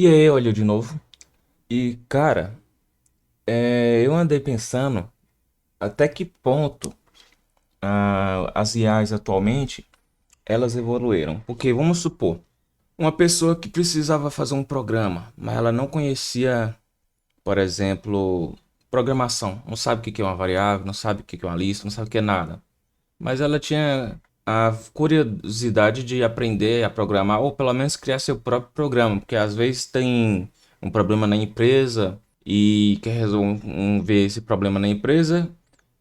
E aí, olha de novo. E, cara, eu andei pensando até que ponto as IAs atualmente elas evoluíram. Porque vamos supor, uma pessoa que precisava fazer um programa, mas ela não conhecia, por exemplo, programação, não sabe o que que é uma variável, não sabe o que que é uma lista, não sabe o que é nada. Mas ela tinha a curiosidade de aprender a programar, ou pelo menos criar seu próprio programa, porque às vezes tem um problema na empresa e quer resolver ver esse problema na empresa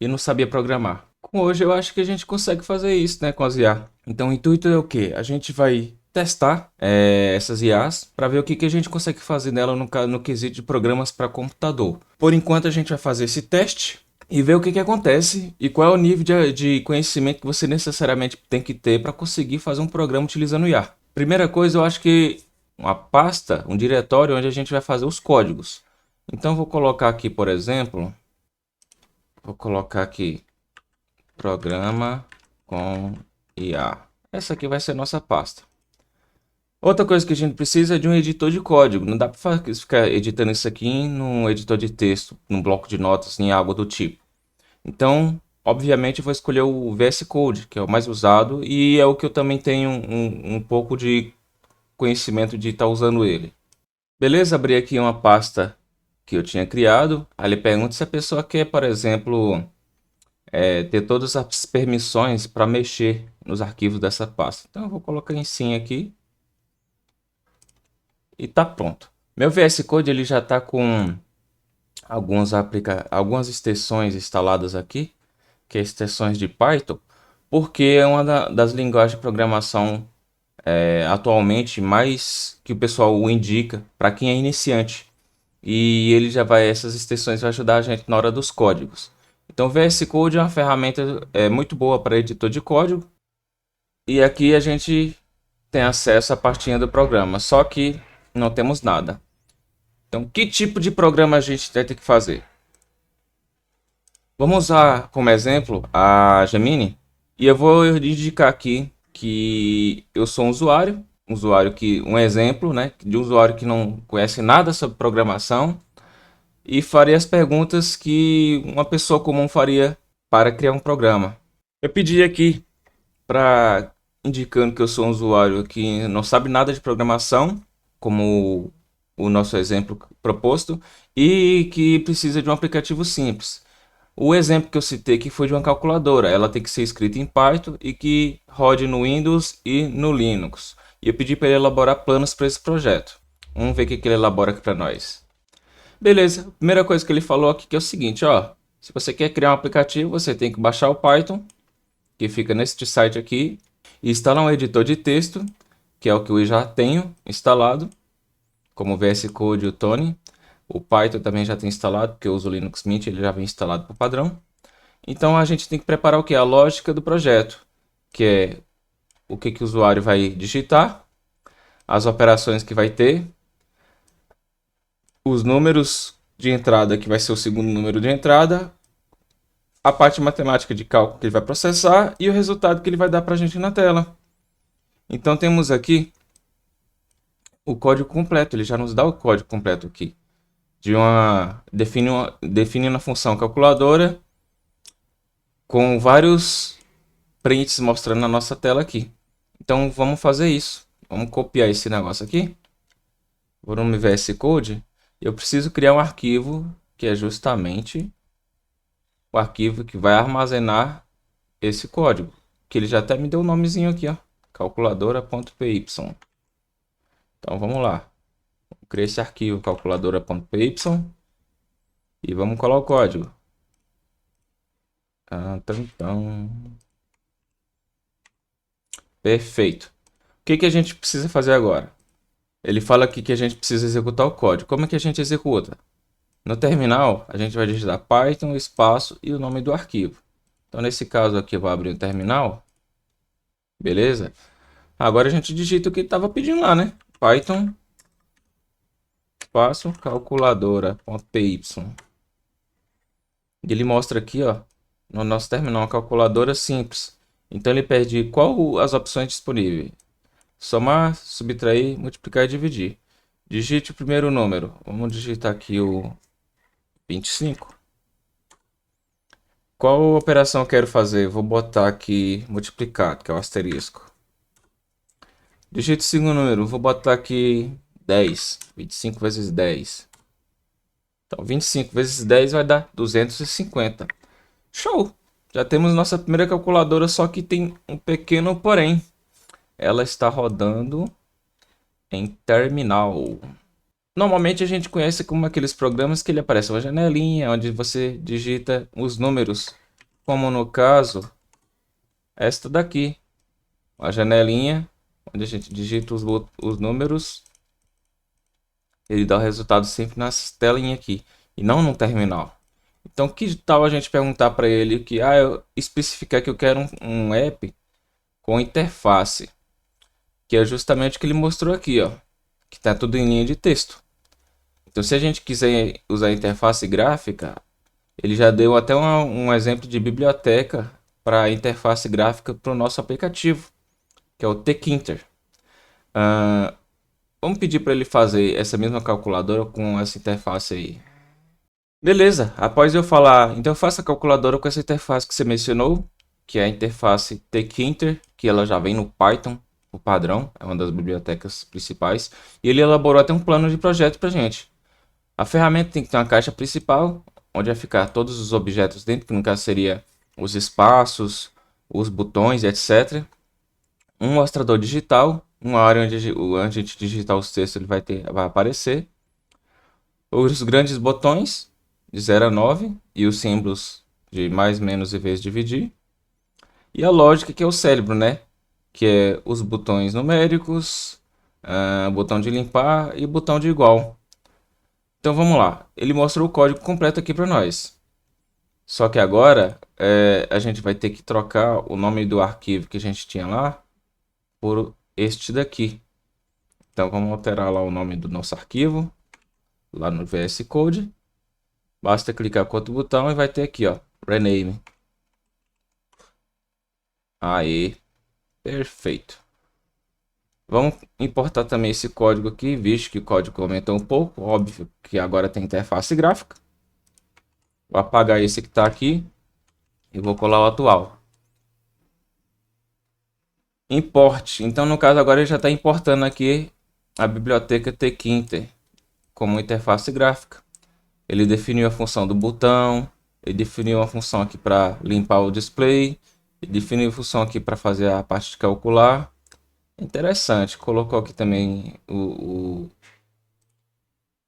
e não sabia programar. Com hoje eu acho que a gente consegue fazer isso, né, com as IA. Então o intuito é o quê? A gente vai testar essas IAs para ver o que, que a gente consegue fazer nela no quesito de programas para computador. Por enquanto a gente vai fazer esse teste e ver o que que acontece e qual é o nível de conhecimento que você necessariamente tem que ter para conseguir fazer um programa utilizando o IA. Primeira coisa, eu acho que uma pasta, um diretório onde a gente vai fazer os códigos. Então, vou colocar aqui, por exemplo, vou colocar aqui programa com IA. Essa aqui vai ser a nossa pasta. Outra coisa que a gente precisa é de um editor de código. Não dá para ficar editando isso aqui num editor de texto, num bloco de notas, em algo do tipo. Então, obviamente, eu vou escolher o VS Code, que é o mais usado e é o que eu também tenho um pouco de conhecimento de estar usando ele. Beleza, abri aqui uma pasta que eu tinha criado. Aí ele pergunta se a pessoa quer, por exemplo, ter todas as permissões para mexer nos arquivos dessa pasta. Então, eu vou colocar em sim aqui e tá pronto. Meu VS Code ele já está com algumas extensões instaladas aqui, que é extensões de Python, porque é uma das linguagens de programação atualmente mais que o pessoal indica para quem é iniciante. E ele já vai, essas extensões vai ajudar a gente na hora dos códigos. Então, o VS Code é uma ferramenta muito boa para editor de código. E aqui a gente tem acesso à pastinha do programa, só que não temos nada. Então, que tipo de programa a gente vai ter que fazer? Vamos usar como exemplo a Gemini e eu vou indicar aqui que eu sou um usuário que um exemplo, né, de um usuário que não conhece nada sobre programação e faria as perguntas que uma pessoa comum faria para criar um programa. Eu pedi aqui para indicando que eu sou um usuário que não sabe nada de programação, como o nosso exemplo proposto, e que precisa de um aplicativo simples. O exemplo que eu citei aqui foi de uma calculadora. Ela tem que ser escrita em Python e que rode no Windows e no Linux. E eu pedi para ele elaborar planos para esse projeto. Vamos ver o que ele elabora aqui para nós. Beleza, a primeira coisa que ele falou aqui que é o seguinte, ó. Se você quer criar um aplicativo, você tem que baixar o Python, que fica neste site aqui, e instalar um editor de texto, que é o que eu já tenho instalado, como o VS Code e o Tony. O Python também já tem instalado, porque eu uso o Linux Mint, ele já vem instalado por padrão. Então a gente tem que preparar o que? A lógica do projeto, que é o que, que o usuário vai digitar, as operações que vai ter, os números de entrada, que vai ser o segundo número de entrada, a parte matemática de cálculo que ele vai processar e o resultado que ele vai dar para a gente na tela. Então temos aqui o código completo, ele já nos dá o código completo aqui. Define uma função calculadora com vários prints mostrando na nossa tela aqui. Então vamos fazer isso. Vamos copiar esse negócio aqui. Vou no VS Code. Eu preciso criar um arquivo que é justamente o arquivo que vai armazenar esse código. Que ele já até me deu o nomezinho aqui, ó. Calculadora.py. Então vamos lá. Vou criar esse arquivo calculadora.py e vamos colar o código. Perfeito. O que que a gente precisa fazer agora? Ele fala aqui que a gente precisa executar o código. Como é que a gente executa? No terminal, a gente vai digitar Python, espaço e o nome do arquivo. Então, nesse caso aqui, eu vou abrir o terminal. Beleza? Agora a gente digita o que estava pedindo lá, né? Python, espaço, calculadora.py. Ele mostra aqui, ó, no nosso terminal, uma calculadora simples. Então, ele pede qual as opções disponíveis. Somar, subtrair, multiplicar e dividir. Digite o primeiro número. Vamos digitar aqui o 25. Qual operação eu quero fazer? Vou botar aqui multiplicar, que é o asterisco. Digite o segundo número. Vou botar aqui 10. 25 vezes 10. Então, 25 vezes 10 vai dar 250. Show! Já temos nossa primeira calculadora, só que tem um pequeno porém. Ela está rodando em terminal. Normalmente a gente conhece como aqueles programas que ele aparece uma janelinha onde você digita os números, como no caso esta daqui, a janelinha onde a gente digita os números, ele dá o resultado sempre nessa telinha aqui e não no terminal. Então que tal a gente perguntar para ele que eu especificar que eu quero um app com interface, que é justamente o que ele mostrou aqui, ó, que está tudo em linha de texto. Então se a gente quiser usar interface gráfica, ele já deu até um exemplo de biblioteca para interface gráfica para o nosso aplicativo, que é o Tkinter. Vamos pedir para ele fazer essa mesma calculadora com essa interface aí. Beleza, após eu falar, então eu faço a calculadora com essa interface que você mencionou, que é a interface Tkinter, que ela já vem no Python, o padrão, é uma das bibliotecas principais, e ele elaborou até um plano de projeto para gente. A ferramenta tem que ter uma caixa principal, onde vai ficar todos os objetos dentro, que no caso seria os espaços, os botões, etc. Um mostrador digital, uma área onde a gente digitar os textos ele vai aparecer. Os grandes botões, de 0 a 9, e os símbolos de mais, menos e vezes dividir. E a lógica que é o cérebro, né? Que é os botões numéricos, botão de limpar e botão de igual. Então vamos lá, ele mostrou o código completo aqui para nós. Só que agora a gente vai ter que trocar o nome do arquivo que a gente tinha lá por este daqui. Então vamos alterar lá o nome do nosso arquivo, lá no VS Code. Basta clicar com outro botão e vai ter aqui, ó, Rename. Aí, perfeito. Vamos importar também esse código aqui, visto que o código aumentou um pouco. Óbvio que agora tem interface gráfica. Vou apagar esse que está aqui e vou colar o atual. Import. Então, no caso, agora ele já está importando aqui a biblioteca Tkinter como interface gráfica. Ele definiu a função do botão, ele definiu uma função aqui para limpar o display, ele definiu a função aqui para fazer a parte de calcular. Interessante, colocou aqui também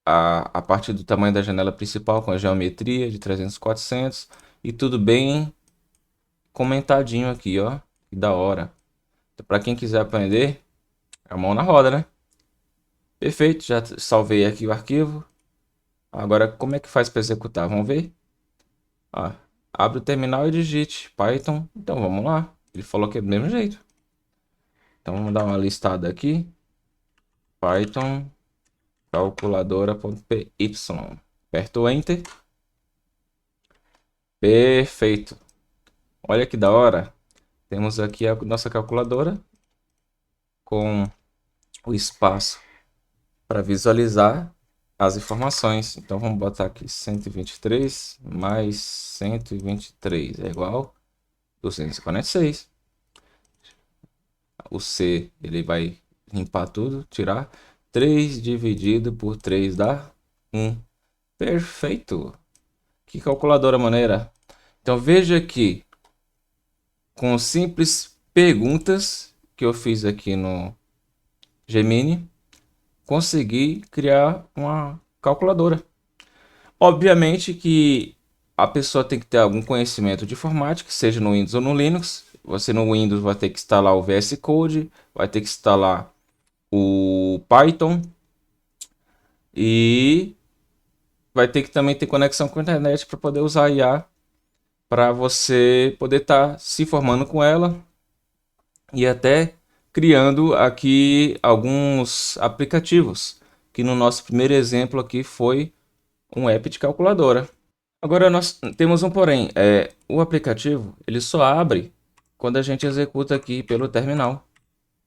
a parte do tamanho da janela principal com a geometria de 300 400 e tudo bem comentadinho aqui, ó, que da hora. Então, para quem quiser aprender, a mão na roda, né? Perfeito, já salvei aqui o arquivo. Agora, como é que faz para executar? Vamos ver? Abre o terminal e digite Python. Então, vamos lá. Ele falou que é do mesmo jeito. Então, vamos dar uma listada aqui. Python calculadora.py. Aperto o Enter. Perfeito. Olha que da hora. Temos aqui a nossa calculadora com o espaço para visualizar as informações. Então vamos botar aqui 123 mais 123 é igual 246. O C ele vai limpar tudo, tirar 3 dividido por 3 dá 1. Perfeito. Que calculadora maneira. Então veja que com simples perguntas que eu fiz aqui no Gemini, consegui criar uma calculadora. Obviamente que a pessoa tem que ter algum conhecimento de informática, seja no Windows ou no Linux. Você no Windows vai ter que instalar o VS Code, vai ter que instalar o Python e vai ter que também ter conexão com a internet para poder usar a IA, para você poder estar se formando com ela e até criando aqui alguns aplicativos, que no nosso primeiro exemplo aqui foi um app de calculadora. Agora nós temos um porém, o aplicativo ele só abre quando a gente executa aqui pelo terminal.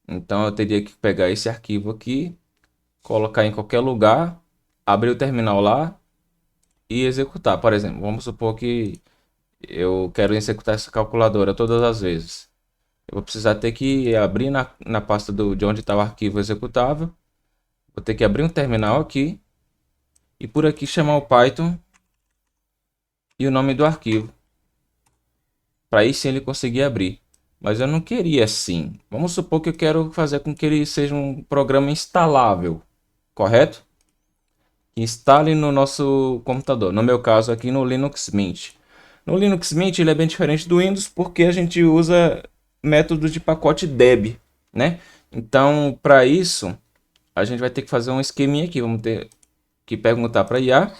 Então eu teria que pegar esse arquivo aqui colocar em qualquer lugar, abrir o terminal lá e executar. Por exemplo, vamos supor que eu quero executar essa calculadora todas as vezes. Eu vou precisar ter que abrir na pasta de onde está o arquivo executável. Vou ter que abrir um terminal aqui e por aqui chamar o Python e o nome do arquivo, para aí sim ele conseguir abrir. Mas eu não queria assim. Vamos supor que eu quero fazer com que ele seja um programa instalável, correto? Que instale no nosso computador. No meu caso aqui no Linux Mint. No Linux Mint ele é bem diferente do Windows porque a gente usa método de pacote Deb, né? Então, para isso, a gente vai ter que fazer um esqueminha aqui. Vamos ter que perguntar para IA.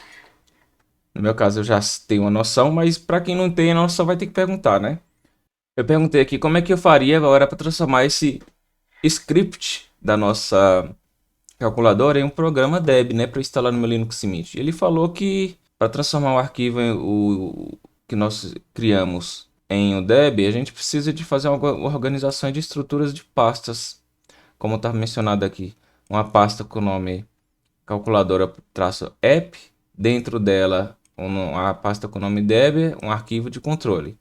No meu caso eu já tenho uma noção, mas para quem não tem a noção vai ter que perguntar, né? Eu perguntei aqui como é que eu faria agora para transformar esse script da nossa calculadora em um programa Deb, né, para instalar no meu Linux Mint. Ele falou que para transformar o arquivo que nós criamos em um Deb, a gente precisa de fazer uma organização de estruturas de pastas, como está mencionado aqui. Uma pasta com o nome calculadora-app, dentro dela a pasta com o nome Deb, um arquivo de controle.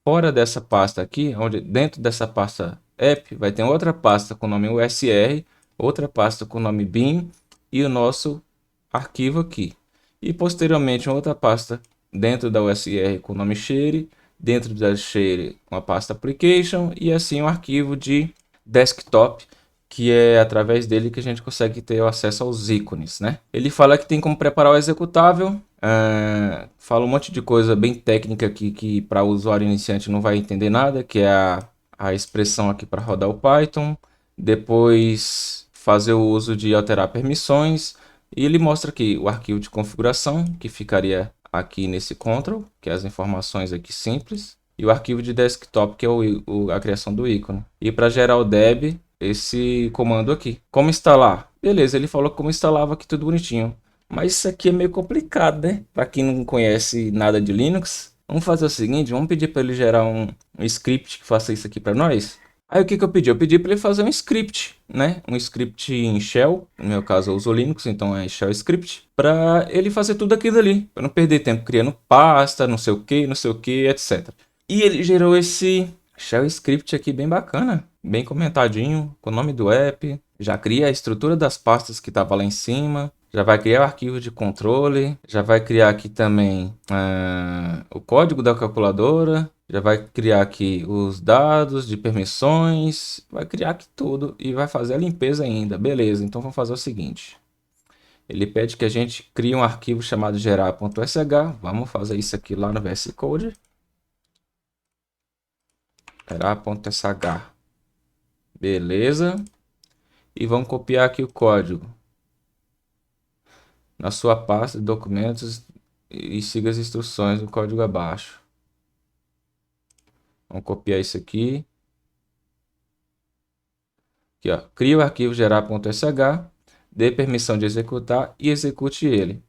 Fora dessa pasta aqui, onde dentro dessa pasta app, vai ter outra pasta com o nome USR, outra pasta com o nome bin e o nosso arquivo aqui. E posteriormente outra pasta dentro da USR com o nome share, dentro da share uma pasta application e assim um arquivo de desktop, que é através dele que a gente consegue ter o acesso aos ícones, né? Ele fala que tem como preparar o executável, fala um monte de coisa bem técnica aqui que para o usuário iniciante não vai entender nada, que é a expressão aqui para rodar o Python, depois fazer o uso de alterar permissões, e ele mostra aqui o arquivo de configuração, que ficaria aqui nesse control, que é as informações aqui simples, e o arquivo de desktop, que é a criação do ícone. E para gerar o deb, esse comando aqui. Como instalar? Beleza, ele falou como instalava aqui tudo bonitinho. Mas isso aqui é meio complicado, né? Para quem não conhece nada de Linux, vamos fazer o seguinte, vamos pedir para ele gerar um script que faça isso aqui para nós. Aí o que que eu pedi? Eu pedi para ele fazer um script, né? Um script em Shell, no meu caso eu uso Linux, então é Shell Script, para ele fazer tudo aquilo ali, para não perder tempo criando pasta, não sei o que, etc. E ele gerou esse Shell Script aqui bem bacana, bem comentadinho, com o nome do app, já cria a estrutura das pastas que estava lá em cima, já vai criar o arquivo de controle, já vai criar aqui também o código da calculadora, já vai criar aqui os dados de permissões, vai criar aqui tudo e vai fazer a limpeza ainda. Beleza, então vamos fazer o seguinte. Ele pede que a gente crie um arquivo chamado gerar.sh. Vamos fazer isso aqui lá no VS Code. Gerar.sh. Beleza. E vamos copiar aqui o código na sua pasta de documentos e siga as instruções do código abaixo. Vamos copiar isso aqui. Aqui, ó. Crie o arquivo gerar.sh, dê permissão de executar e execute ele.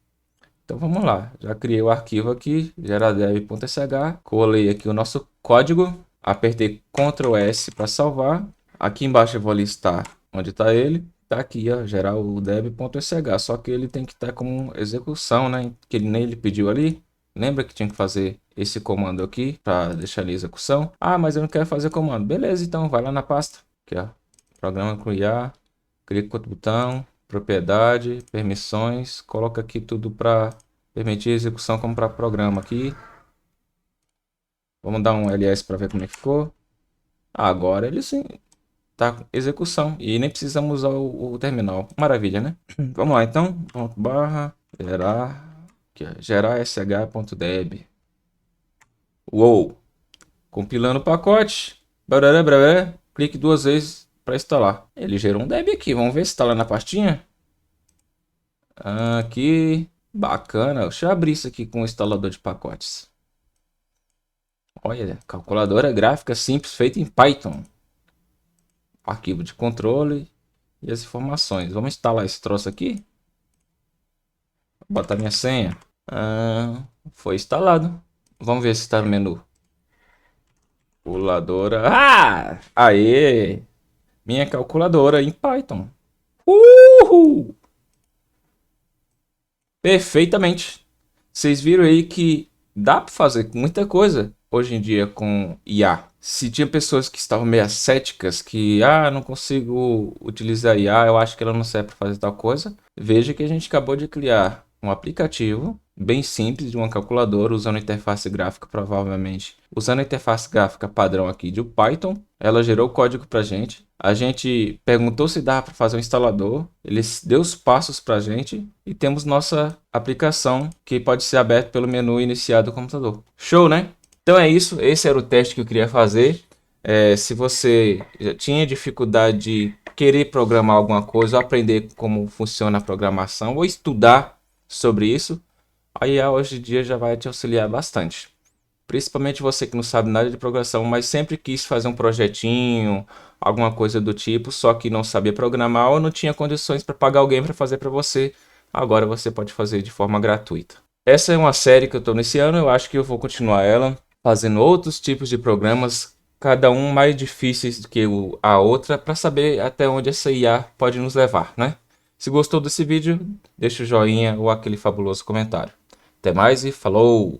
Então vamos lá. Já criei o arquivo aqui, geradev.sh, colei aqui o nosso código, apertei Ctrl S para salvar. Aqui embaixo eu vou listar onde está ele. Tá aqui, ó, gerar o dev.sh, só que ele tem que estar com execução, né? Que ele nem ele pediu ali. Lembra que tinha que fazer esse comando aqui para deixar ali a execução? Ah, mas eu não quero fazer comando. Beleza, então vai lá na pasta. Aqui, ó. Programa com IA. Clica com o botão. Propriedade, permissões. Coloca aqui tudo para permitir a execução como para programa aqui. Vamos dar um ls para ver como é que ficou. Agora ele sim tá com execução e nem precisamos usar o terminal. Maravilha, né? Vamos lá então. Ponto barra gerar, aqui, ó, gerar sh.deb. Uou! Compilando o pacote. Barará, barará, clique duas vezes para instalar. Ele gerou um deb aqui. Vamos ver se está lá na pastinha. Aqui. Bacana. Deixa eu abrir isso aqui com o instalador de pacotes. Olha, calculadora gráfica simples feita em Python. Arquivo de controle e as informações. Vamos instalar esse troço aqui. Vou botar minha senha. Foi instalado. Vamos ver se está no menu. Calculadora. Ah! Aê! Minha calculadora em Python. Uhul! Perfeitamente. Vocês viram aí que dá para fazer muita coisa hoje em dia com IA. Se tinha pessoas que estavam meio céticas, que não consigo utilizar IA, eu acho que ela não serve para fazer tal coisa. Veja que a gente acabou de criar um aplicativo bem simples de uma calculadora usando interface gráfica, provavelmente usando a interface gráfica padrão aqui de Python. Ela gerou o código para a gente. A gente perguntou se dá para fazer um instalador. Ele deu os passos para a gente e temos nossa aplicação que pode ser aberta pelo menu iniciar do computador. Show, né? Então é isso. Esse era o teste que eu queria fazer. Se você já tinha dificuldade de querer programar alguma coisa, ou aprender como funciona a programação, ou estudar sobre isso, a IA hoje em dia já vai te auxiliar bastante. Principalmente você que não sabe nada de programação, mas sempre quis fazer um projetinho, alguma coisa do tipo, só que não sabia programar ou não tinha condições para pagar alguém para fazer para você. Agora você pode fazer de forma gratuita. Essa é uma série que eu estou iniciando, eu acho que eu vou continuar ela, fazendo outros tipos de programas, cada um mais difíceis do que a outra, para saber até onde essa IA pode nos levar, né? Se gostou desse vídeo, deixa o joinha ou aquele fabuloso comentário. Até mais e falou!